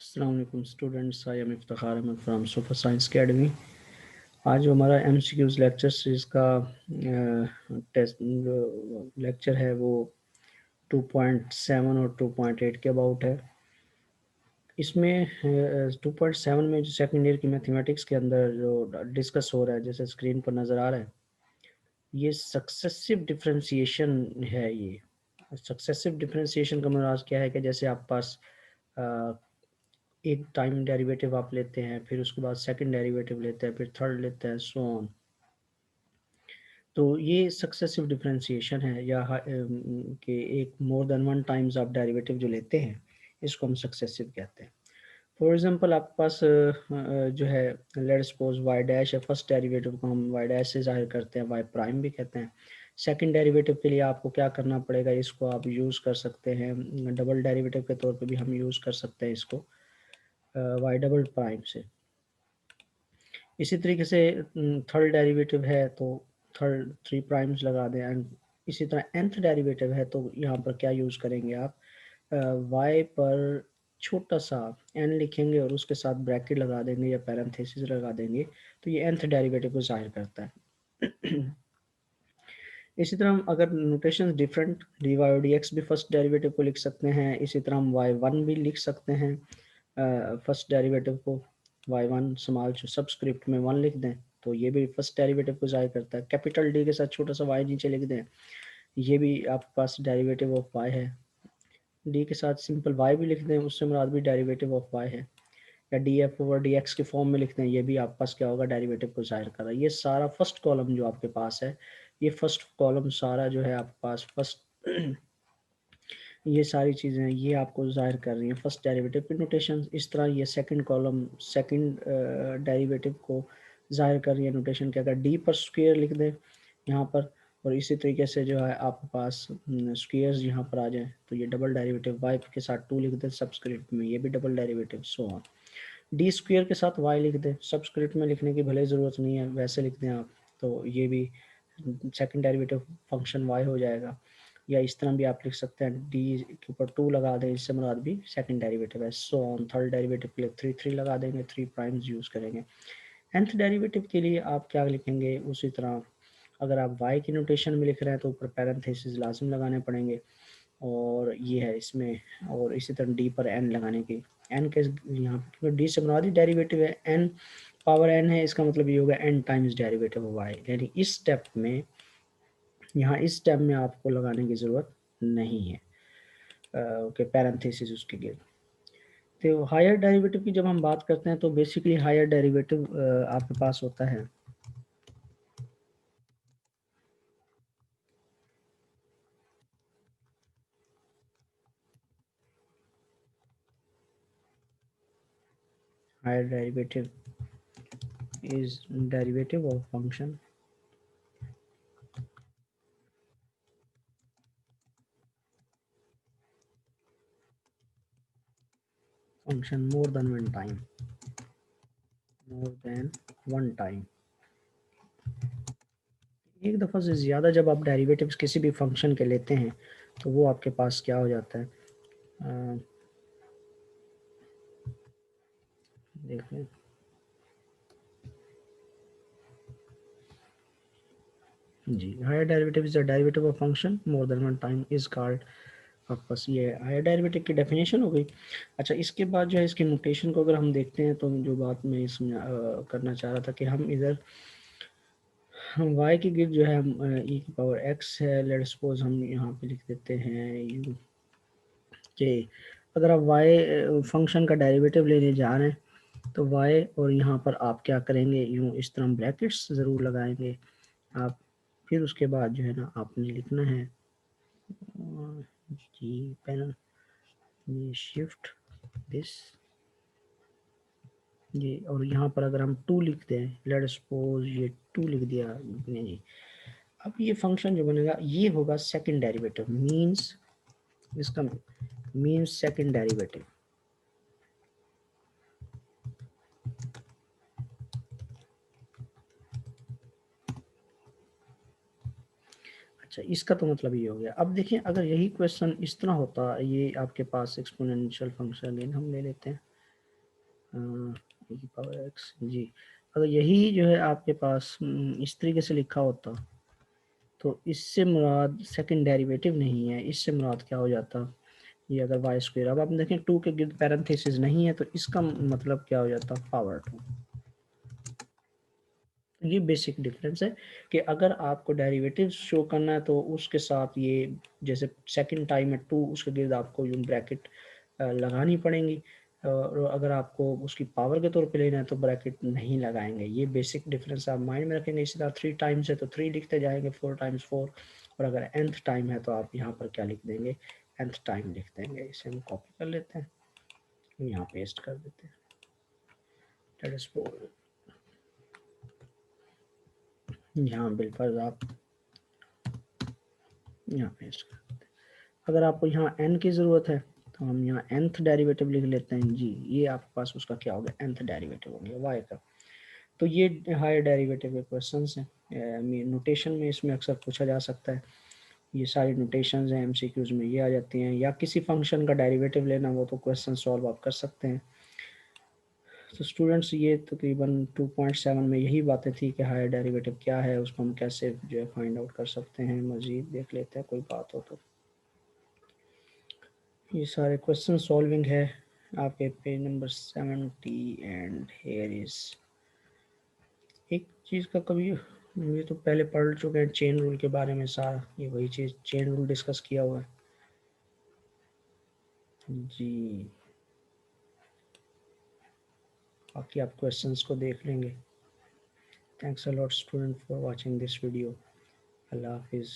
अस्सलामुअलैकुम students, I am Iftikhar Ahmed from Super Science Academy. आज जो हमारा एमसीक्यूज लेक्चर सीरीज का टेस्ट लेक्चर है वो 2.7 और 2.8 के अबाउट है। इसमें 2.7 में जो सेकेंड ईयर की मैथमेटिक्स के अंदर जो डिस्कस हो रहा है, जैसे स्क्रीन पर नज़र आ रहा है, ये सक्सेसिव डिफ्रेंसिएशन है। ये सक्सेसिव डिफ्रेंसिएशन का मतलब क्या है कि जैसे आप पास एक टाइम डेरिवेटिव आप लेते हैं, फिर उसके बाद सेकंड डेरिवेटिव लेते हैं, फिर थर्ड लेते हैं, सो ऑन। तो ये सक्सेसिव डिफरेंशिएशन है, या कि एक मोर देन वन टाइम्स आप डेरिवेटिव जो लेते हैं, इसको हम सक्सेसिव कहते हैं। फॉर एग्जांपल आपके पास जो है, लेट्स सपोज वाई डैश है। फर्स्ट डेरिवेटिव को हम वाई डैश से जाहिर करते हैं, वाई प्राइम भी कहते हैं। सेकंड डेरिवेटिव के लिए आपको क्या करना पड़ेगा, इसको आप यूज़ कर सकते हैं डबल डेरिवेटिव के तौर पे भी हम यूज़ कर सकते हैं इसको, वाई डबल प्राइम से। इसी तरीके से थर्ड डेरिवेटिव है तो थर्ड थ्री प्राइम्स लगा दें। एंड इसी तरह nth डेरिवेटिव है तो यहाँ पर क्या यूज़ करेंगे आप, y पर छोटा सा n लिखेंगे और उसके साथ ब्रैकेट लगा देंगे या पैरेंथेसिस लगा देंगे, तो ये nth डेरिवेटिव को जाहिर करता है। इसी तरह हम अगर नोटेशन डिफरेंट, dy और dx भी फर्स्ट डेरिवेटिव को लिख सकते हैं। इसी तरह हम y1 भी लिख सकते हैं फर्स्ट डेरिवेटिव को। y1 स्मॉल सबस्क्रिप्ट में 1 लिख दें तो ये भी फर्स्ट डेरिवेटिव को जाहिर करता है। कैपिटल D के साथ छोटा सा y नीचे लिख दें, ये भी आपके पास डेरिवेटिव ऑफ y है। D के साथ सिंपल y भी लिख दें, उससे मुराद भी डेरिवेटिव ऑफ y है। या df ओवर dx के फॉर्म में लिखते हैं, ये भी आपके पास क्या होगा, डेरिवेटिव को जाहिर कर रहा है। ये सारा फर्स्ट कॉलम जो आपके पास है, ये फर्स्ट कॉलम सारा जो है आपके पास फर्स्ट ये सारी चीज़ें ये आपको जाहिर कर रही हैं फर्स्ट डेरिवेटिव की नोटेशन। इस तरह ये सेकंड कॉलम सेकंड डेरिवेटिव को जाहिर कर रही है नोटेशन के। अगर डी पर स्क्वायर लिख दें यहाँ पर, और इसी तरीके से जो है आपके पास स्क्वायर्स यहाँ पर आ जाए, तो ये डबल डेरिवेटिव वाई के साथ 2 लिख दें सबस्क्रिप्ट में, ये भी double derivative, so on. D square के साथ वाई लिख दें, सबस्क्रिप्ट में लिखने की भले ज़रूरत नहीं है, वैसे लिख दें आप, तो ये भी सेकंड डेरिवेटिव फंक्शन वाई हो जाएगा। या इस तरह भी आप लिख सकते हैं, डी के ऊपर 2 लगा दें, इससे मुराद भी सेकंड डेरिवेटिव है, सो ऑन। थर्ड डेरिवेटिव के लिए 3 लगा देंगे, 3 प्राइम्स यूज़ करेंगे। nth डेरिवेटिव के लिए आप क्या लिखेंगे, उसी तरह अगर आप y की नोटेशन में लिख रहे हैं तो ऊपर पैरेंथेसिस लाजिम लगाने पड़ेंगे, और ये है इसमें। और इसी तरह d पर n लगाने की, n के यहाँ पर d से मुराद ही डेरिवेटिव है, n पावर n है, इसका मतलब ये होगा n times derivative of y। यानी इस स्टेप में, यहाँ इस स्टेप में आपको लगाने की ज़रूरत नहीं है ओके, पैरेंथेसिस उसके लिए। तो हायर डेरिवेटिव की जब हम बात करते हैं तो बेसिकली हायर डेरिवेटिव आपके पास होता है higher derivative is derivative of function more than one time, more than one time। एक दफ़ा से ज़्यादा जब आप डेरिवेटिव्स किसी भी फंक्शन के लेते हैं तो वो आपके पास क्या हो जाता है, देखें जी, higher derivative is a derivative of function more than one time is called. आपके पास ये हायर डेरिवेटिव की डेफिनेशन हो गई। अच्छा, इसके बाद जो है इसकी नोटेशन को अगर हम देखते हैं तो जो बात मैं इसमें करना चाह रहा था कि हम इधर हम y की गिर जो है e की पावर x है, लेट सपोज हम यहाँ पे लिख देते हैं u के। अगर आप y फंक्शन का डेरिवेटिव लेने जा रहे हैं तो y, और यहाँ पर आप क्या करेंगे, यूँ इस तरह ब्रैकेट्स ज़रूर लगाएंगे आप। फिर उसके बाद जो है ना आपने लिखना है जी पैनल ये शिफ्ट दिस जी, और यहाँ पर अगर हम 2 लिख दें, लेट सपोज ये 2 लिख दिया ने जी। अब ये फंक्शन जो बनेगा ये होगा सेकंड डेरिवेटिव, मींस इसका मींस सेकंड डेरिवेटिव। अच्छा, इसका तो मतलब ये हो गया। अब देखिए, अगर यही क्वेश्चन इस तरह होता, ये आपके पास एक्सपोनेंशियल फंक्शन अगेन हम ले लेते हैं, e पावर x जी। अगर यही जो है आपके पास इस तरीके से लिखा होता तो इससे मुराद सेकंड डेरिवेटिव नहीं है, इससे मुराद क्या हो जाता, ये अगर वाई स्क्वायर, अब आप देखें 2 के गिर्द पैरेंथेसिस नहीं है तो इसका मतलब क्या हो जाता, पावर 2। ये बेसिक डिफरेंस है कि अगर आपको डेरिवेटिव शो करना है तो उसके साथ ये जैसे सेकंड टाइम है 2 उसके गिर्द आपको यूं ब्रैकेट लगानी पड़ेंगी, और अगर आपको उसकी पावर के तौर पे लेना है तो ब्रैकेट नहीं लगाएंगे। ये बेसिक डिफरेंस आप माइंड में रखेंगे। इसी तरह 3 टाइम्स है तो 3 लिखते जाएंगे, 4 टाइम्स 4, और अगर nth टाइम है तो आप यहाँ पर क्या लिख देंगे, nth टाइम लिख देंगे। इसे हम कॉपी कर लेते हैं, यहाँ पेस्ट कर देते हैं, दैट इज 4। यहाँ बिलफर्ज आप यहाँ पेस्ट कर देते हैं। अगर आपको यहाँ n की ज़रूरत है तो हम यहाँ nth डेरिवेटिव लिख लेते हैं जी। ये आपके पास उसका क्या हो गया, nth डेरिवेटिव हो गया y का। तो ये हायर डेरिवेटिव के क्वेश्चंस हैं, नोटेशन में इसमें अक्सर पूछा जा सकता है। ये सारी नोटेशंस हैं एमसीक्यूज में, ये आ जाती हैं, या किसी फंक्शन का डेरिवेटिव लेना वो तो क्वेश्चन सॉल्व आप कर सकते हैं। तो स्टूडेंट्स ये तकरीबन 2.7 में यही बातें थी कि हायर डेरिवेटिव क्या है, उसको हम कैसे जो है फाइंड आउट कर सकते हैं। मज़ीद देख लेते हैं कोई बात हो तो। ये सारे क्वेश्चन सॉल्विंग है आपके page number 70 and here is एक चीज़ का कभी ये तो पहले पढ़ चुके हैं चेन रूल के बारे में, सारा ये वही चीज़ चेन रूल डिस्कस किया हुआ है जी। बाकी आप क्वेश्चंस को देख लेंगे। Thanks a lot student for watching this video. अल्लाह हाफिज़।